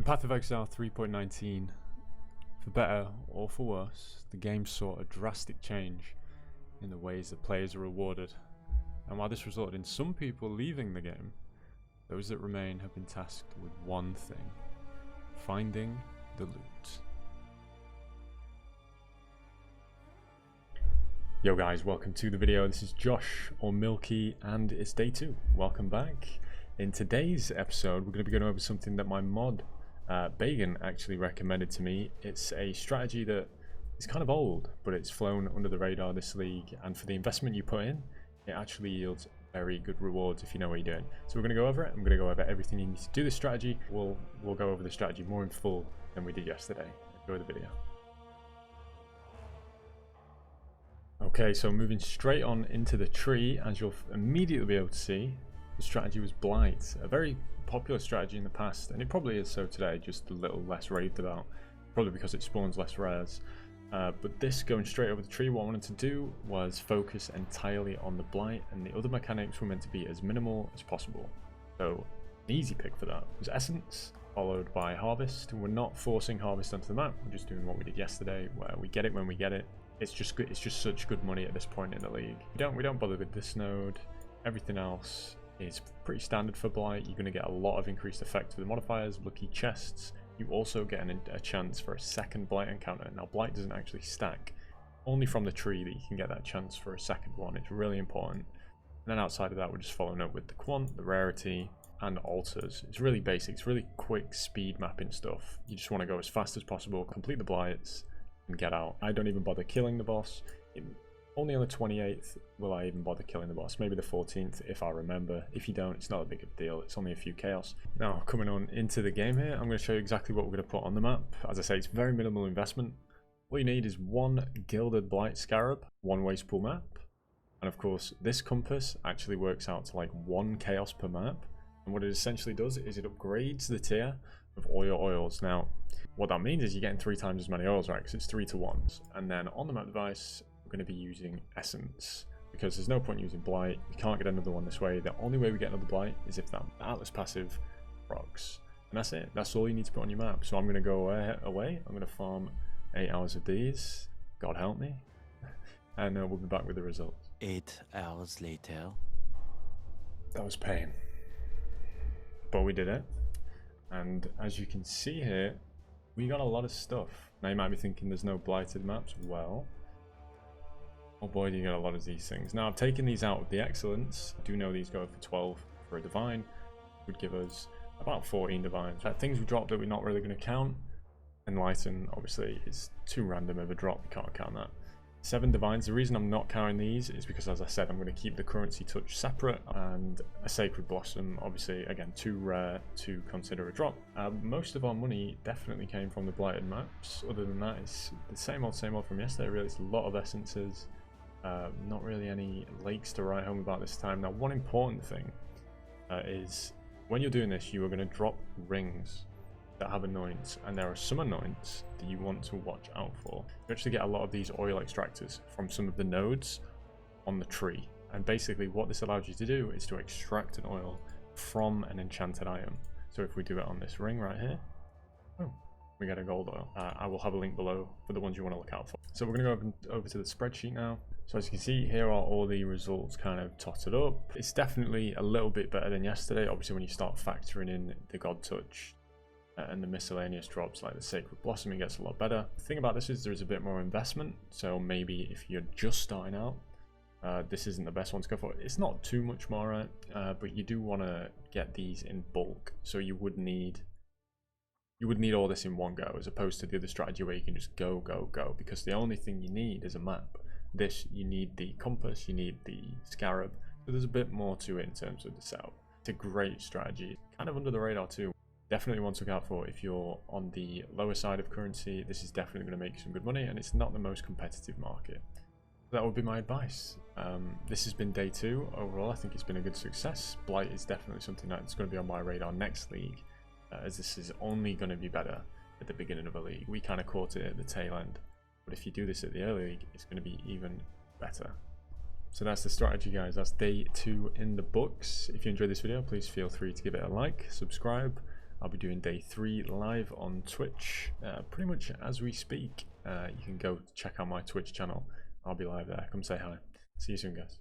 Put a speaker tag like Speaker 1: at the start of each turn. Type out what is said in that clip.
Speaker 1: In Path of Exile 3.19, for better or for worse, the game saw a drastic change in the ways that players are rewarded, and while this resulted in some people leaving the game, those that remain have been tasked with one thing: finding the loot. Yo guys, welcome to the video. This is Josh or Milky and it's day 2. Welcome back. In today's episode, we're going to be going over something that my mod Bagan actually recommended to me. It's a strategy that is kind of old, but it's flown under the radar this league, and for the investment you put in, it actually yields very good rewards if you know what you're doing. So we're going to go over it. I'm going to go over everything you need to do this strategy. We'll go over the strategy more in full than we did yesterday. Enjoy the video. Okay, so moving straight on into the tree, as you'll immediately be able to see, the strategy was Blight, a very popular strategy in the past, and it probably is so today, just a little less raved about, probably because it spawns less rares. But this, going straight over the tree, what I wanted to do was focus entirely on the Blight, and the other mechanics were meant to be as minimal as possible. So an easy pick for that was Essence, followed by Harvest. We're not forcing Harvest onto the map, we're just doing what we did yesterday, where we get it when we get it. It's just good, it's just such good money at this point in the league. We don't bother with this node. Everything else is pretty standard for Blight. You're going to get a lot of increased effect to the modifiers, lucky chests. You also get a chance for a second Blight encounter. Now Blight doesn't actually stack, only from the tree that you can get that chance for a second one. It's really important. And then outside of that, we're just following up with the quant, the rarity, and altars. It's really basic, it's really quick speed mapping stuff. You just want to go as fast as possible, complete the Blights, and get out. I don't even bother killing the boss. Only on the 28th will I even bother killing the boss. Maybe the 14th if I remember. If you don't, it's not a big deal. It's only a few chaos. Now, coming on into the game here, I'm going to show you exactly what we're going to put on the map. As I say, it's very minimal investment. All you need is one Gilded Blight Scarab, one waste pool map, and of course, this compass actually works out to like 1 chaos per map. And what it essentially does is it upgrades the tier of all your oils. Now, what that means is you're getting 3 times as many oils, right? Because it's 3 to 1s. And then on the map device, we're going to be using Essence, because there's no point using Blight. You can't get another one this way. The only way we get another Blight is if that Atlas passive procs. And that's it. That's all you need to put on your map. So I'm going to go away. I'm going to farm 8 hours of these. God help me. And we'll be back with the results.
Speaker 2: 8 hours later.
Speaker 1: That was pain. But we did it. And as you can see here, we got a lot of stuff. Now you might be thinking there's no blighted maps. Well, oh boy, do you get a lot of these things. Now I've taken these out of the excellence. I do know these go for 12 for a divine. Would give us about 14 divines. Things we dropped that we're not really going to count. Enlighten obviously is too random of a drop. You can't count that. 7 divines. The reason I'm not counting these is because, as I said, I'm going to keep the currency touch separate, and a sacred blossom, obviously, again, too rare to consider a drop. Most of our money definitely came from the blighted maps. Other than that, it's the same old from yesterday. Really, it's a lot of essences. Not really any lakes to write home about this time. Now, one important thing is when you're doing this, you are going to drop rings that have anoints, and there are some anoints that you want to watch out for. You actually get a lot of these oil extractors from some of the nodes on the tree, and basically what this allows you to do is to extract an oil from an enchanted item. So if we do it on this ring right here, we get a gold oil. I will have a link below for the ones you want to look out for. So we're going to go over to the spreadsheet now. So as you can see, here are all the results kind of totted up. It's definitely a little bit better than yesterday. Obviously when you start factoring in the God Touch and the miscellaneous drops like the Sacred Blossom, it gets a lot better. The thing about this is there's a bit more investment, so maybe if you're just starting out, this isn't the best one to go for. It's not too much more, but you do want to get these in bulk, so you would need all this in one go, as opposed to the other strategy where you can just go, because the only thing you need is a map. This, you need the compass, you need the Scarab, so there's a bit more to it in terms of the setup. It's a great strategy, kind of under the radar too. Definitely one to look out for if you're on the lower side of currency. This is definitely going to make you some good money, and it's not the most competitive market. That would be my advice. This has been day 2 overall. I think it's been a good success. Blight is definitely something that's going to be on my radar next league, as this is only going to be better at the beginning of a league. We kind of caught it at the tail end, but if you do this at the early league, it's going to be even better. So that's the strategy, guys. That's day 2 in the books. If you enjoyed this video, please feel free to give it a like, subscribe. I'll be doing day 3 live on Twitch pretty much as we speak. You can go check out my Twitch channel. I'll be live there. Come say hi. See you soon, guys.